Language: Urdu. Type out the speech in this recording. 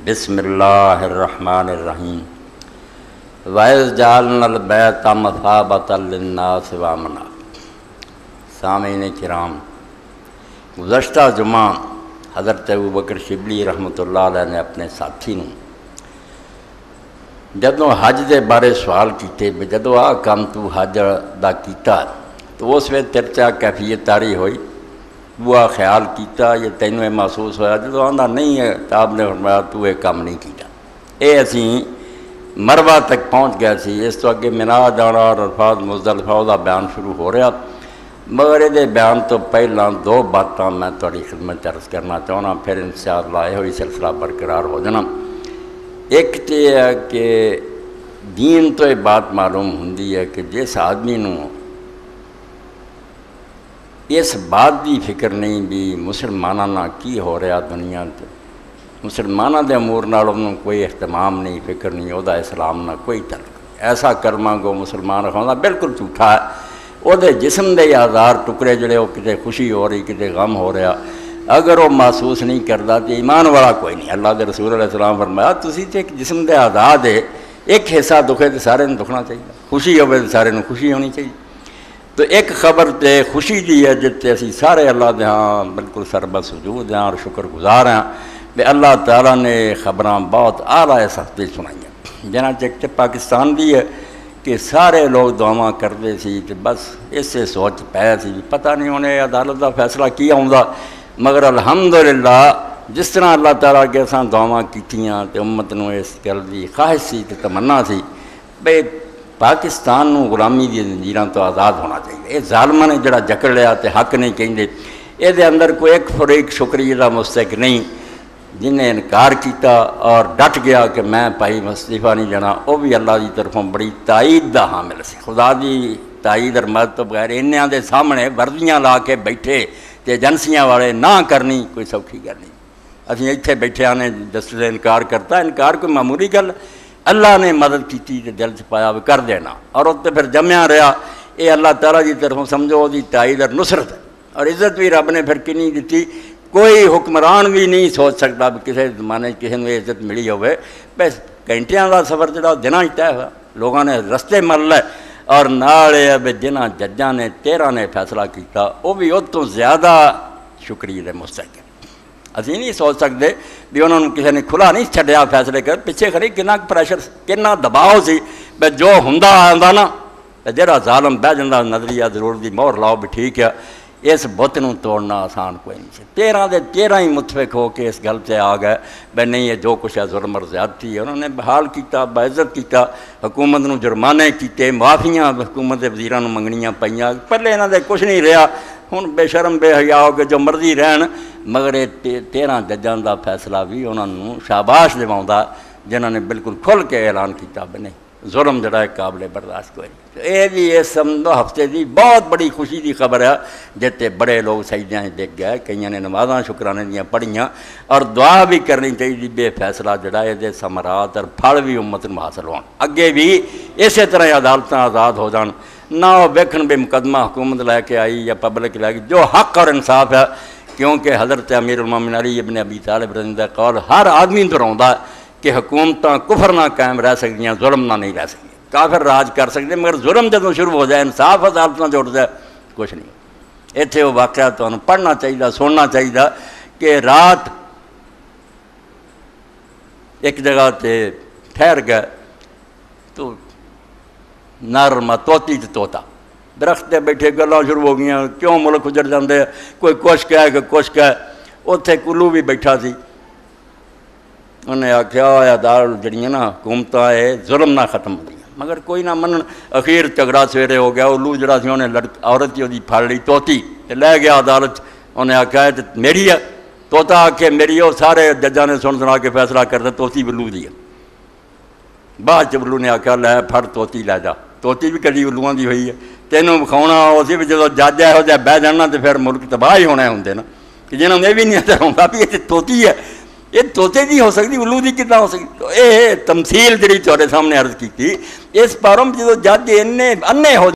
بسم اللہ الرحمن الرحیم وَإِذْ جَعَلْنَا الْبَيْتَ مَثَابَةً لِلنَّاسِ وَأَمْنًا۔ سامعین کرام، گزشتہ جمعہ حضرت ابوبکر شبلی رحمۃ اللہ علیہ نے اپنے ساتھی نوں جدوں حج دے بارے سوال کیتے جدوں آ کام تو حج دا کیتا تو اس وقت چرچا کیفیت تاری ہوئی، وہ خیال کیتا یہ تینوں محسوس ہوا جدوں آندا نہیں ہے تو آپ نے فرمایا تو یہ کام نہیں کیتا۔ اے اسی مروہ تک پہنچ گیا سی، اس تو اگے منا جانا اور عرفات مزدلفہ دا بیان شروع ہو رہا، مگر یہ بیان تو پہلا دو باتاں میں تھوڑی خدمت عرض کرنا چاہنا، پھر انشاءاللہ یہ ہوئی سلسلہ برقرار ہو جانا۔ ایک تو یہ ہے کہ دین تو یہ بات معلوم ہوندی ہے کہ جس آدمی نوں اس بات دی فکر نہیں بھی مسلمانوں نہ کی ہو رہا دنیا تے، مسلمانوں دے امور نال انہوں کوئی اہتمام نہیں، فکر نہیں، وہ دا اسلام نہ کوئی تعلق، ایسا کلمہ گو مسلمان رکھنا بالکل جھوٹا ہے۔ وہ دے جسم دے آزار ٹکڑے جڑے وہ کتے خوشی ہو رہی کتے غم ہو رہا، اگر وہ محسوس نہیں کرتا تو ایمان والا کوئی نہیں۔ اللہ دے رسول علیہ السلام فرمایا تسی تے ایک جسم دے آزار دے ایک حصہ دکھے تو سارے نوں دکھنا چاہیے، خوشی ہوئے تو سارے نوں خوشی ہونی چاہیے۔ تو ایک خبر تے خوشی دی ہے جتے اسی سارے اللہ دے ہاں بالکل سربت سجود ہیں اور شکر گزار ہیں کہ اللہ تعالیٰ نے خبراں بہت اعلیٰ سختی سنائی ہیں، جنہاں چیک پاکستان دی ہے کہ سارے لوگ دعاواں کرتے سی تو بس اس سے سوچ پایا سی پتہ نہیں انہیں عدالت کا فیصلہ کی آؤں، مگر الحمدللہ جس طرح اللہ تعالیٰ کے ساں دعاواں کیتیاں تے امت نوں اس گل دی خواہش سی تے تمنا سی بے پاکستان نوں غلامی دی زنجیراں تو آزاد ہونا چاہیے۔ یہ ظالماں نے جڑا جکڑ لیا تے حق نہیں کہندے، یہ دے اندر کوئی ایک فریق شکریہ دا مستحق نہیں، جن نے انکار کیتا اور ڈٹ گیا کہ میں بھائی استعفیٰ نہیں دینا، وہ بھی اللہ دی طرفوں بڑی تائید دا حامل سی۔ خدا دی تائید اور مدد تو بغیر انہاں دے سامنے وردیاں لا کے بیٹھے تے ایجنسیاں والے نہ کرنی کوئی سوکھی گل نہیں۔ اسی اتنے بیٹھے آنے جسٹس انکار کرتا، انکار کوئی معمولی گل، اللہ نے مدد کیتی تے دل چ پایا بھی کر دینا، اور اتنے پھر جمیا رہا۔ یہ اللہ تعالیٰ دی طرفوں سمجھو دی تائید اور نصرت ہے، اور عزت بھی رب نے پھر کنی دیتی۔ کوئی حکمران بھی نہیں سوچ سکتا بھی کسی زمانے کسی نے عزت ملی ہوئے، بس گھنٹیاں کا سفر جڑا دنوں طے ہوا، لوگوں نے رستے مل لے، اور نال یہ بھی جنہ ججاں نے 13 نے فیصلہ کیتا وہ بھی اس تو زیادہ شکریہ دے مستحق ہیں۔ اسی نہیں سوچ سکتے بھی انہوں نے کسی نے کھلا نہیں چھڈیا فیصلے کر، پیچھے کھڑی کنا پریشر کنا دباؤ سی بھی جو ہوندا آندا نا جڑا ظالم بہ جاندا نظریہ ضرور دی مہر لاؤ بھی ٹھیک ہے، اس بت نوں توڑنا آسان کوئی نہیں سی۔ 13 دے 13 ہی متفق ہو کے اس گل سے آ گئے بھائی نہیں یہ جو کچھ ہے ظلم اور زیادتی ہے۔ انہوں نے بحال کیتا، باعزت کیتا، حکومت نوں جرمانے کیتے، معافیاں حکومت دے وزیراں نوں منگنیاں پئیاں، پہلے انہاں دے کچھ نہیں رہا، ہن بے شرم بے حیا ہو کے جو مرضی رہن، مگر 13 ججاں دا فیصلہ بھی انہاں نوں شاباش دیواوندا جنہاں نے بالکل کھل کے اعلان کیتا بھی نہیں ظلم جڑا ہے قابل برداشت کوئی نہیں۔ یہ بھی اس ہفتے دی بہت بڑی خوشی دی خبر ہے جتے بڑے لوگ سجدیاں دیکھ گئے، کئیاں نے نمازاں شکرانے دیاں پڑھیاں، اور دعا بھی کرنی چاہیے بے فیصلہ جڑا ہے دے ثمرات اور پھل بھی امت نوں حاصل ہون، اگے بھی اسی طرح عدالتاں آزاد ہو جان، نہ وہ ویکھن بے مقدمہ حکومت لے کے آئی یا پبلک لے کے، جو حق اور انصاف ہے، کیونکہ حضرت امیر المومنین علی ابن ابی طالب رضی اللہ عنہ قول ہر آدمی دہراؤندا کہ حکومتاں کفر نہ قائم رہ سکدیاں، ظلم نہ نہیں رہ سکدی، کافر راج کر سکتے مگر ظلم جدوں شروع ہو جائے، انصاف عدالت نہ جوڑ جائے کچھ نہیں۔ اتنے وہ واقعہ تمہیں پڑھنا چاہیے، سننا چاہیے کہ رات ایک جگہ تے ٹھہر گئے تو نرما توتی تے طوطا درخت تے بیٹھے گلاں شروع ہو گئیں، کیوں ملک اجڑ جاندے، کوئی کچھ کہے کہ کچھ کہے۔ اتنے کلو بھی بیٹھا سی، انہیں آخیا عدالت جڑیاں نا حکومتاں یہ ظلم نہ ختم ہوئی، مگر کوئی نہ منن، اخیر جھگڑا سویرے ہو گیا، الو جڑا سی انہیں عورت ہی وہ پھڑ لی توتی تے لے گیا عدالت، انہیں آخیا یہ میری ہے، طوطا آخے میری، وہ سارے ججاں نے سنا کے فیصلہ کر دیا توتی الو دی ہے۔ بعد چ الو نے آخیا لے پھڑ توتی لے جا، توتی بھی کدی الوؤں دی ہوئی ہے، تینوں وکھاؤنا اسی بھی جدو جج یہو جہ بہ جانا تو پھر ملک تباہ ہی ہونے ہوں نا، کہ جنہوں نے بھی نہیں اثر ہوگا بھی یہ توتی ہے، یہ طوطے دی ہو سکتی الو دی کتنا ہو سکتی۔ تو یہ تمثیل جڑی تھوڑے سامنے عرض کی اس پاروں جدو جج انے ہو